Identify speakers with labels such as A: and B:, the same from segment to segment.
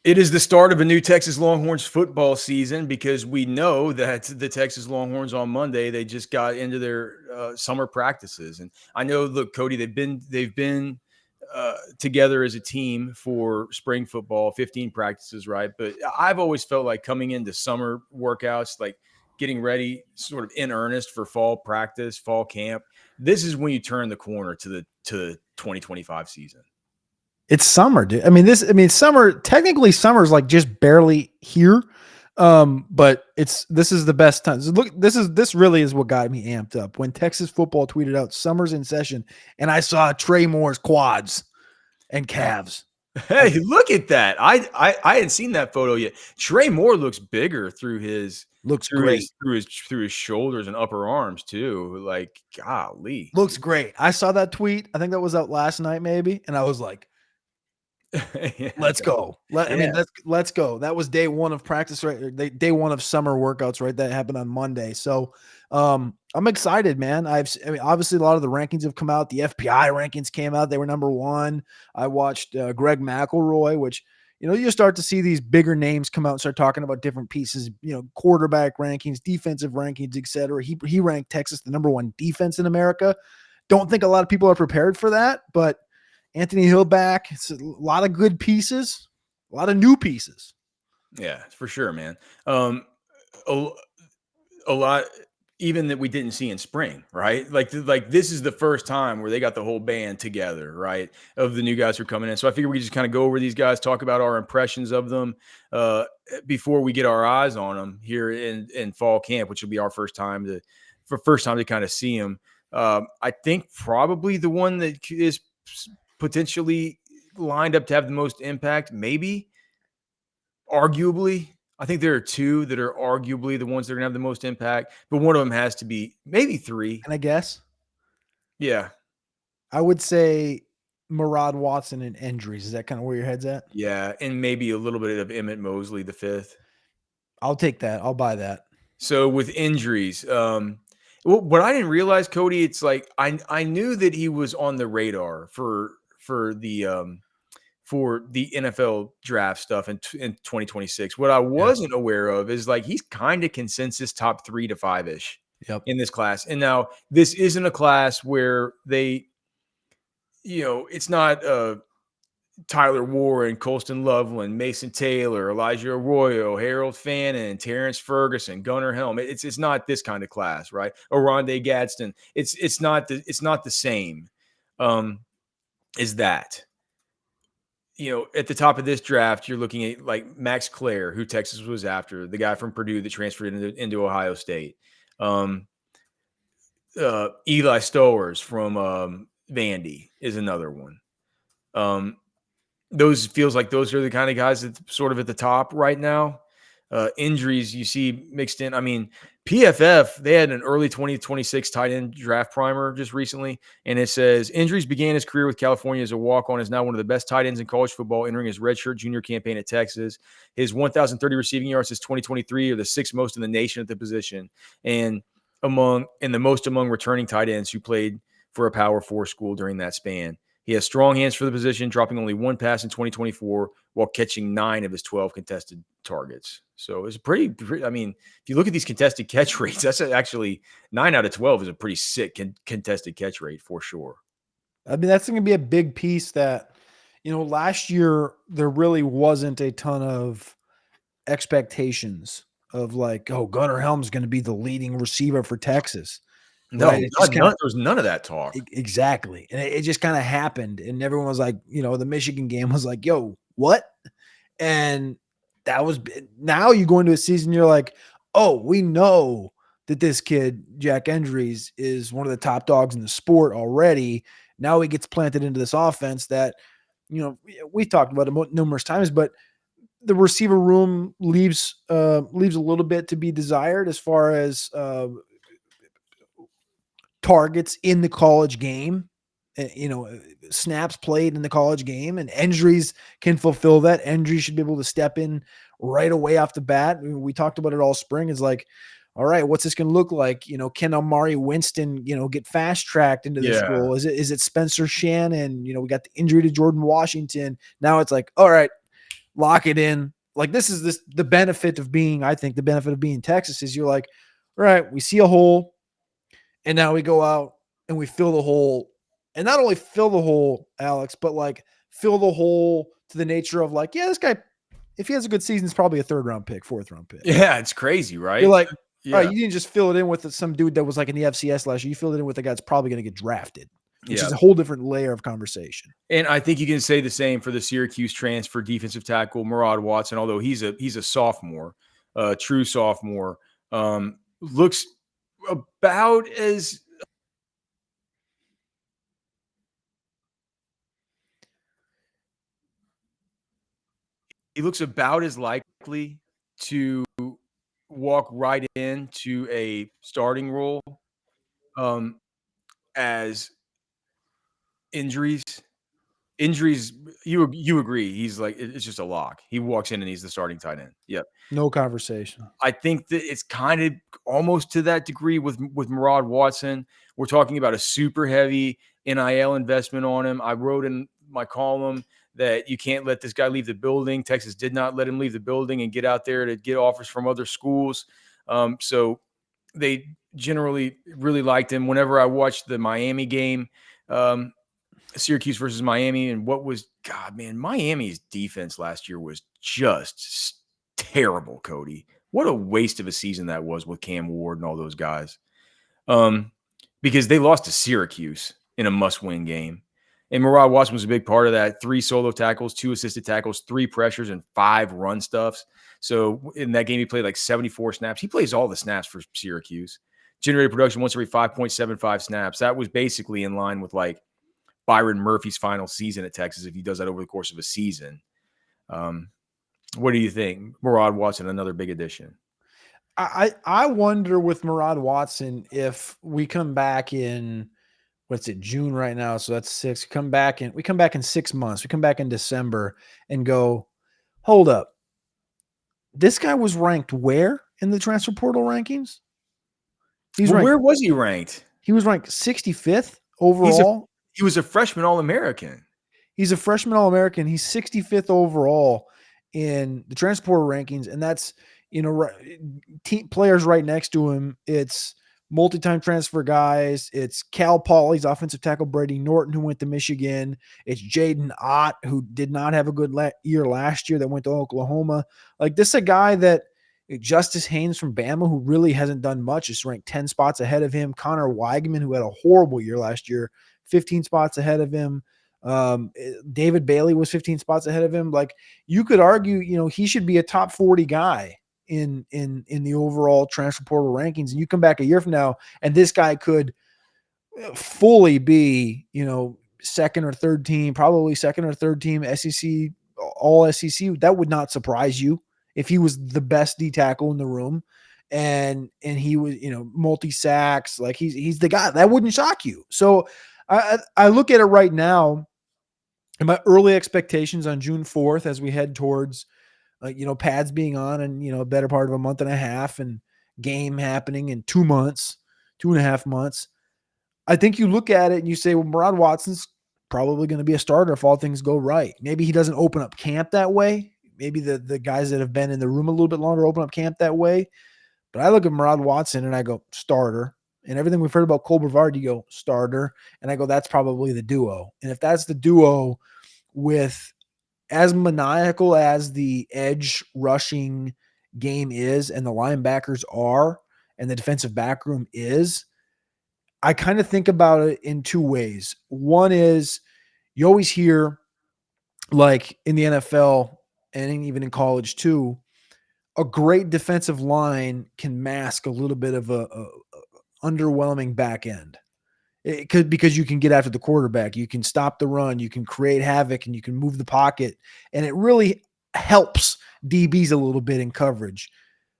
A: It is the start of a new Texas Longhorns football season because we know that the Texas Longhorns on Monday they just got into their summer practices, and I know, look, Cody, they've been together as a team for spring football, 15 practices, right? But I've always felt like coming into summer workouts, like getting ready, sort of in earnest for fall practice, fall camp. This is when you turn the corner to the 2025 season.
B: It's summer, dude. Summer, technically summer's like just barely here. But this is the best time. So look, this really is what got me amped up when Texas football tweeted out summer's in session and I saw Trey Moore's quads and calves. I
A: Hey,
B: was
A: look at that. I hadn't seen that photo yet. Trey Moore looks bigger through his
B: looks
A: through
B: great.
A: his through his through his shoulders and upper arms too. Like, golly.
B: Looks great. I saw that tweet. I think that was out last night, maybe. And I was like,
A: Yeah,
B: let's go.
A: yeah.
B: Let's go. That was day one of practice, right? Day one of summer workouts, right? That happened on Monday. So I'm excited, man. Obviously a lot of the rankings have come out. The FPI rankings came out. They were number one. I watched Greg McElroy, which, you start to see these bigger names come out and start talking about different pieces, quarterback rankings, defensive rankings, etc. He ranked Texas the number one defense in America. Don't think a lot of people are prepared for that, but Anthony Hill back. It's a lot of good pieces, a lot of new pieces.
A: Yeah, for sure, man. A, a lot even that we didn't see in spring, right? Like this is the first time where they got the whole band together, right? Of the new guys who are coming in. So I figure we just kind of go over these guys, talk about our impressions of them before we get our eyes on them here in fall camp, which will be our first time to kind of see them. I think probably the one that is potentially lined up to have the most impact, maybe, arguably. I think there are two that are arguably the ones that are going to have the most impact, but one of them has to be, maybe three.
B: And I guess
A: Yeah.
B: I would say Murad Watson and injuries. Is that kind of where your head's at?
A: Yeah. And maybe a little bit of Emmett Mosley, the fifth.
B: I'll take that. I'll buy that.
A: So with injuries, what I didn't realize, Cody, it's like I knew that he was on the radar for the NFL draft stuff in 2026. What I
B: Yeah.
A: wasn't aware of is like he's kind of consensus top 3 to 5 ish
B: Yep.
A: in this class. And now this isn't a class where it's not Tyler Warren, Colston Loveland, Mason Taylor, Elijah Arroyo, Harold Fannin, Terrence Ferguson, Gunnar Helm. It's not this kind of class, right? Oronde Gadsden. It's not the same as that. At the top of this draft, you're looking at like Max Clare, who Texas was after, the guy from Purdue that transferred into Ohio State. Eli Stowers from Vandy is another one. Those feels like those are the kind of guys that sort of at the top right now. Injuries you see mixed in. I mean, PFF, they had an early 2026 tight end draft primer just recently, and it says injuries began his career with California as a walk-on, is now one of the best tight ends in college football, entering his redshirt junior campaign at Texas. His 1,030 receiving yards since 2023 are the sixth most in the nation at the position, and the most among returning tight ends who played for a Power 4 school during that span. He has strong hands for the position, dropping only one pass in 2024 while catching 9 of his 12 contested targets. So it's pretty I mean, if you look at these contested catch rates, that's actually 9 out of 12 is a pretty sick contested catch rate for sure.
B: I mean, that's going to be a big piece that, last year there really wasn't a ton of expectations of like, oh, Gunnar Helm's going to be the leading receiver for Texas.
A: No,
B: Right. It just kind of,
A: there was none of that talk.
B: exactly. And it just kind of happened. And everyone was like, the Michigan game was like, yo, what? And that was, now you go into a season, you're like, oh, we know that this kid, Jack Endries, is one of the top dogs in the sport already. Now he gets planted into this offense that, we've talked about it numerous times, but the receiver room leaves a little bit to be desired as far as targets in the college game, snaps played in the college game, and Endries can fulfill that. Endries should be able to step in right away off the bat. We talked about it all spring. It's like, all right, what's this going to look like? Can Amari Winston, get fast tracked into this role? Is it Spencer Shannon? We got the injury to Jordan Washington. Now it's like, all right, lock it in. Like the benefit of being, I think the benefit of being Texas is you're like, all right, we see a hole and now we go out and we fill the hole. And not only fill the hole, Alex, but like fill the hole to the nature of like, yeah, this guy, if he has a good season, it's probably a 3rd round pick, 4th round pick.
A: Yeah, it's crazy,
B: You're
A: right?
B: like, all right,
A: Yeah,
B: you didn't just fill it in with some dude that was like in the FCS last year. You filled it in with a guy that's probably going to get drafted, which is
A: yeah.
B: a whole different layer of conversation.
A: And I think you can say the same for the Syracuse transfer defensive tackle Murad Watson, although he's a sophomore, true sophomore. Looks about as he looks about as likely to walk right into a starting role um, as injuries. Injuries, you agree? He's like it's just a lock. He walks in and he's the starting tight end. Yep.
B: No conversation.
A: I think that it's kind of almost to that degree with Murad Watson. We're talking about a super heavy NIL investment on him. I wrote in my column that you can't let this guy leave the building. Texas did not let him leave the building and get out there to get offers from other schools. So they generally really liked him. Whenever I watched the Miami game, Syracuse versus Miami, and what was God, man, Miami's defense last year was just terrible, Cody. What a waste of a season that was with Cam Ward and all those guys. Um, because they lost to Syracuse in a must-win game. And Murad Watson was a big part of that. 3 solo tackles, 2 assisted tackles, 3 pressures, and 5 run stuffs. So in that game, he played like 74 snaps. He plays all the snaps for Syracuse. Generated production once every 5.75 snaps. That was basically in line with like Byron Murphy's final season at Texas if he does that over the course of a season. What do you think? Murad Watson, another big addition.
B: I wonder with Murad Watson if we come back in what's it, June right now, so that's 6. We come back in 6 months. We come back in December and go, hold up. This guy was ranked where in the transfer portal rankings?
A: Where was he ranked?
B: He was ranked 65th overall.
A: He was a freshman All-American.
B: He's a freshman All-American. He's 65th overall in the transfer portal rankings, and that's team players right next to him. It's multi-time transfer guys. It's Cal Poly's offensive tackle Brady Norton, who went to Michigan. It's Jaden Ott, who did not have a good year last year, that went to Oklahoma. Like, this is a guy that Justice Haynes from Bama, who really hasn't done much, is ranked 10 spots ahead of him. Connor Weigman, who had a horrible year last year, 15 spots ahead of him. David Bailey was 15 spots ahead of him. Like, you could argue, he should be a top 40 guy in the overall transfer portal rankings. And you come back a year from now and this guy could fully be, second or third team, probably second or third team SEC, all SEC. That would not surprise you if he was the best D tackle in the room. And he was, multi sacks. Like, he's the guy that wouldn't shock you. So I look at it right now, and my early expectations on June 4th, as we head towards, pads being on and, a better part of a month and a half and game happening in 2 months, 2.5 months. I think you look at it and you say, well, Murad Watson's probably going to be a starter if all things go right. Maybe he doesn't open up camp that way. Maybe the guys that have been in the room a little bit longer open up camp that way. But I look at Murad Watson and I go, starter. And everything we've heard about Cole Brevard, you go, starter. And I go, that's probably the duo. And if that's the duo with as maniacal as the edge rushing game is and the linebackers are and the defensive back room is, I kind of think about it in 2 ways. One is you always hear, like in the NFL and even in college too, a great defensive line can mask a little bit of a underwhelming back end. It could, because you can get after the quarterback, you can stop the run, you can create havoc, and you can move the pocket, and it really helps DBs a little bit in coverage.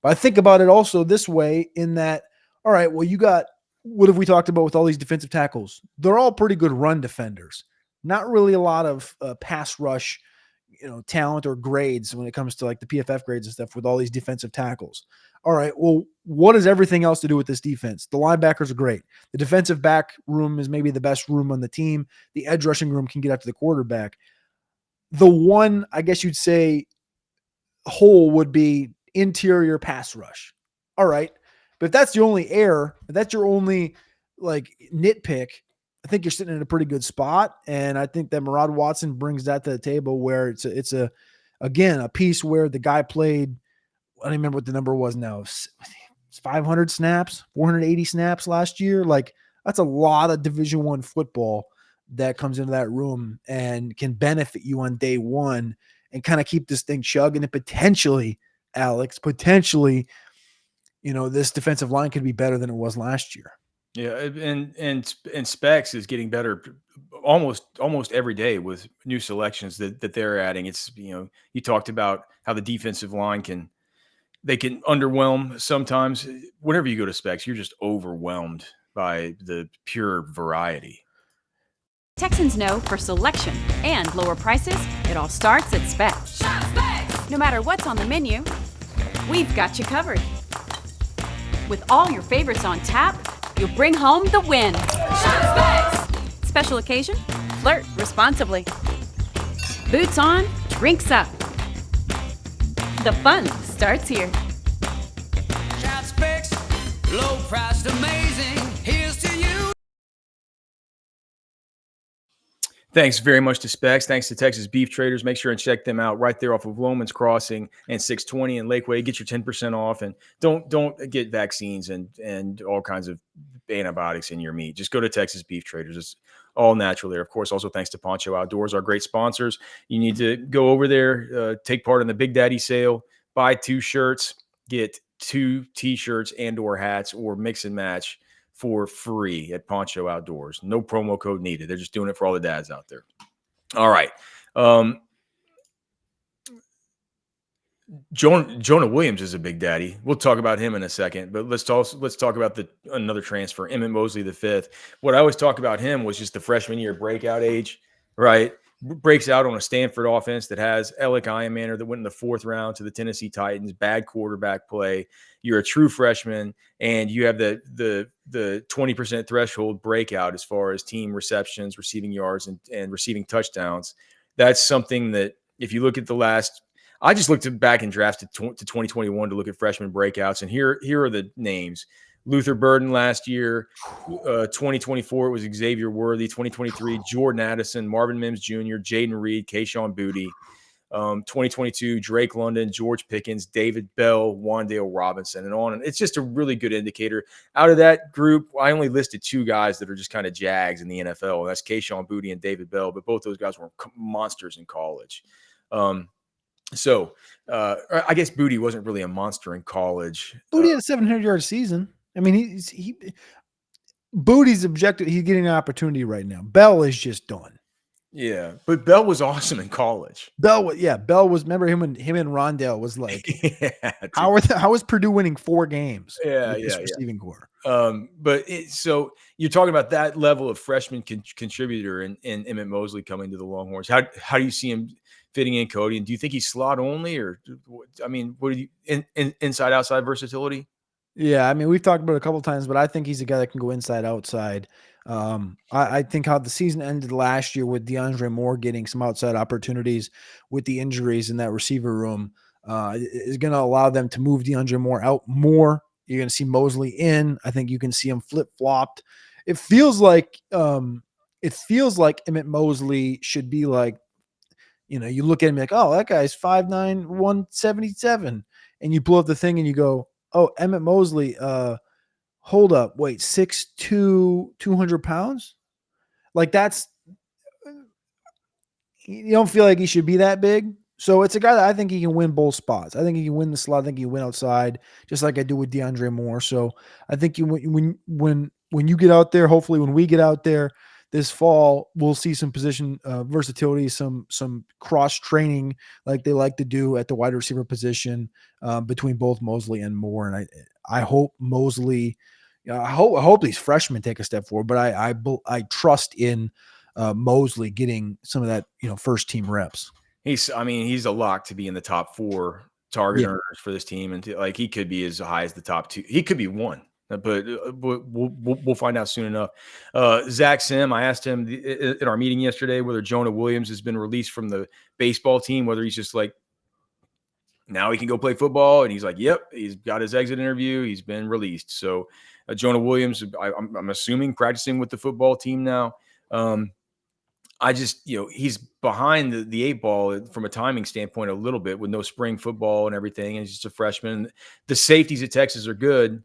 B: But I think about it also this way, in that, all right, well, you got, what have we talked about with all these defensive tackles? They're all pretty good run defenders. Not really a lot of pass rush, talent or grades when it comes to like the PFF grades and stuff with all these defensive tackles. All right, well, what does everything else to do with this defense? The linebackers are great. The defensive back room is maybe the best room on the team. The edge rushing room can get after the quarterback. The one, I guess you'd say, hole would be interior pass rush. All right. But if that's the only error, if that's your only like nitpick, I think you're sitting in a pretty good spot. And I think that Murad Watson brings that to the table where it's a again a piece where the guy played, I don't remember what the number was now. 500 snaps, 480 snaps last year. Like that's a lot of Division One football that comes into that room and can benefit you on day one and kind of keep this thing chugging. And potentially, Alex, this defensive line could be better than it was last year.
A: Yeah, and Specs is getting better almost every day with new selections that they're adding. It's you talked about how the defensive line can underwhelm sometimes. Whenever you go to Specs, you're just overwhelmed by the pure variety.
C: Texans know for selection and lower prices, it all starts at Specs. Shop Specs! No matter what's on the menu, we've got you covered. With all your favorites on tap, you'll bring home the win. Shop Specs! Special occasion? Flirt responsibly. Boots on, drinks up. The fun starts here.
D: Shop Specs, low priced, amazing. Here's to you.
A: Thanks very much to Specs. Thanks to Texas Beef Traders. Make sure and check them out right there off of Loman's Crossing and 620 in Lakeway. Get your 10% off, and don't get vaccines and all kinds of antibiotics in your meat. Just go to Texas Beef Traders. It's all natural there. Of course, also thanks to Poncho Outdoors, our great sponsors. You need to go over there, take part in the Big Daddy sale, buy 2 shirts, get 2 T-shirts and/or hats, or mix and match for free at Poncho Outdoors. No promo code needed. They're just doing it for all the dads out there. All right. Jonah Williams is a big daddy. We'll talk about him in a second, but let's talk about another transfer, Emmett Mosley V. What I always talk about him was just the freshman year breakout age, right? Breaks out on a Stanford offense that has Alec Ironmaner that went in the 4th round to the Tennessee Titans. Bad quarterback play. You're a true freshman, and you have the 20% threshold breakout as far as team receptions, receiving yards, and receiving touchdowns. That's something that if you look at the last. I just looked back in drafts to 2021 to look at freshman breakouts, and here are the names. Luther Burden last year, 2024 it was Xavier Worthy, 2023 Jordan Addison, Marvin Mims Jr., Jaden Reed, Kayshawn Booty, 2022 Drake London, George Pickens, David Bell, Wandale Robinson, and on. And it's just a really good indicator. Out of that group, I only listed 2 guys that are just kind of jags in the NFL, and that's Kayshawn Booty and David Bell, but both those guys were monsters in college. So I guess Booty wasn't really a monster in college.
B: Booty had a 700-yard season. I mean, Booty's objective. He's getting an opportunity right now. Bell is just done.
A: Yeah, but Bell was awesome in college.
B: Bell was. Remember him and Rondale was like.
A: Yeah,
B: how is Purdue winning 4 games?
A: Yeah,
B: with this receiving core.
A: So you're talking about that level of freshman contributor in Emmett Mosley coming to the Longhorns. How do you see him fitting in, Cody? And do you think he's slot only, or I mean, what do you inside outside versatility?
B: Yeah, I mean, we've talked about it a couple of times, but I think he's a guy that can go inside outside. I think how the season ended last year with DeAndre Moore getting some outside opportunities with the injuries in that receiver room is going to allow them to move DeAndre Moore out more. You're going to see Mosley in. I think you can see him flip-flopped. It feels like Emmett Mosley should be like, you look at him like, oh, that guy's 5'9", 177. And you pull up the thing and you go, oh, Emmett Mosley, hold up, wait, 6'2", 200 pounds? Like you don't feel like he should be that big. So it's a guy that I think he can win both spots. I think he can win the slot. I think he can win outside, just like I do with DeAndre Moore. So I think when you get out there, hopefully when we get out there this fall, we'll see some position versatility, some cross training like they like to do at the wide receiver position between both Mosley and Moore. And I hope Mosley, I hope these freshmen take a step forward. But I trust in Mosley getting some of that first team reps.
A: He's a lock to be in the top 4 target earners for this team, and he could be as high as the top 2. He could be 1. But we'll find out soon enough. Zach Sim, I asked him in our meeting yesterday whether Jonah Williams has been released from the baseball team, whether he's just like Now he can go play football, and he's like, yep, he's got his exit interview. He's been released. So Jonah Williams, I'm assuming practicing with the football team now. I just, he's behind the eight ball from a timing standpoint a little bit with no spring football and everything. And he's just a freshman. The safeties at Texas are good,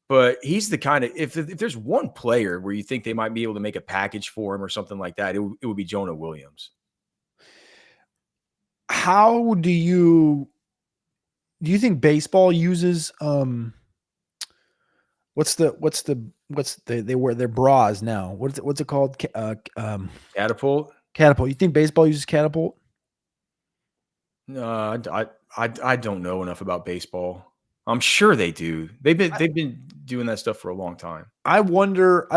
A: but he's the kind of, if there's one player where you think they might be able to make a package for him or something like that, it would be Jonah Williams.
B: How do you think baseball uses they wear their bras now? What's it called?
A: Catapult.
B: Catapult. You think baseball uses catapult?
A: No, I don't know enough about baseball. I'm sure they do. They've been doing that stuff for a long time.
B: I wonder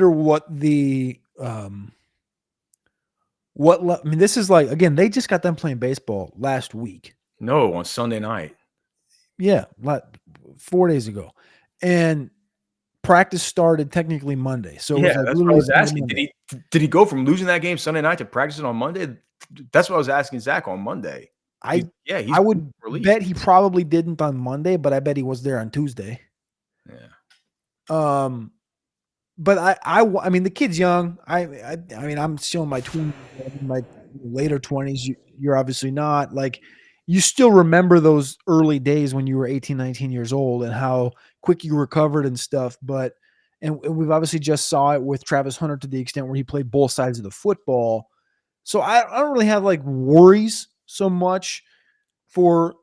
B: what the this is like. Again, they just got done playing baseball last week.
A: No, on Sunday night.
B: Yeah, 4 days ago, and practice started technically Monday. So
A: yeah, that's what I was asking. Did he go from losing that game Sunday night to practicing on Monday? That's what I was asking Zach on Monday.
B: I
A: I
B: would bet he probably didn't on Monday, but I bet he was there on Tuesday.
A: Yeah.
B: But I mean, the kid's young. I mean, I'm still in my my later 20s. You're obviously not. Like, you still remember those early days when you were 18, 19 years old and how quick you recovered and stuff. But and we've obviously just saw it with Travis Hunter to the extent where he played both sides of the football. So I don't really have like worries so much for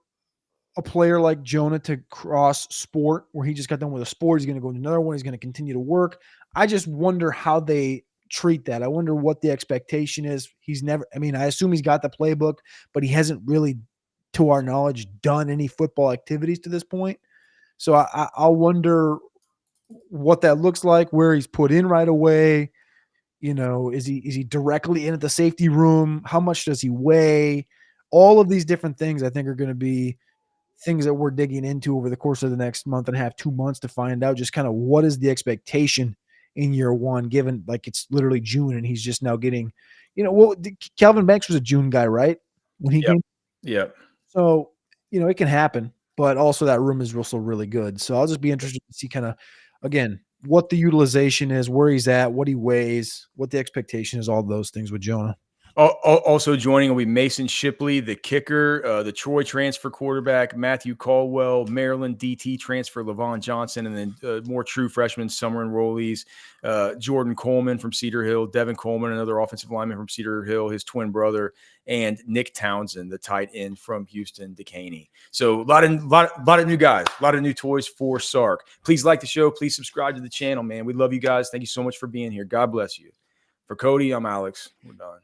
B: a player like Jonah to cross sport where he just got done with a sport. He's going to go to another one. He's going to continue to work. I just wonder how they treat that. I wonder what the expectation is. I assume he's got the playbook, but he hasn't really, to our knowledge, done any football activities to this point. So I'll wonder what that looks like, where he's put in right away. Is he directly in at the safety room? How much does he weigh? All of these different things I think are going to be things that we're digging into over the course of the next month and a half, 2 months to find out just kind of what is the expectation in year one, given like it's literally June and he's just now getting, Calvin Banks was a June guy, right? When he came.
A: Yeah.
B: So, it can happen, but also that room is also really good. So I'll just be interested to see kind of, again, what the utilization is, where he's at, what he weighs, what the expectation is, all those things with Jonah.
A: Also joining will be Mason Shipley, the kicker, the Troy transfer quarterback, Matthew Caldwell, Maryland DT transfer, Levon Johnson, and then more true freshmen, summer enrollees, Jordan Coleman from Cedar Hill, Devin Coleman, another offensive lineman from Cedar Hill, his twin brother, and Nick Townsend, the tight end from Houston, Decaney. So a lot of new guys, a lot of new toys for Sark. Please like the show. Please subscribe to the channel, man. We love you guys. Thank you so much for being here. God bless you. For Cody, I'm Alex. We're done.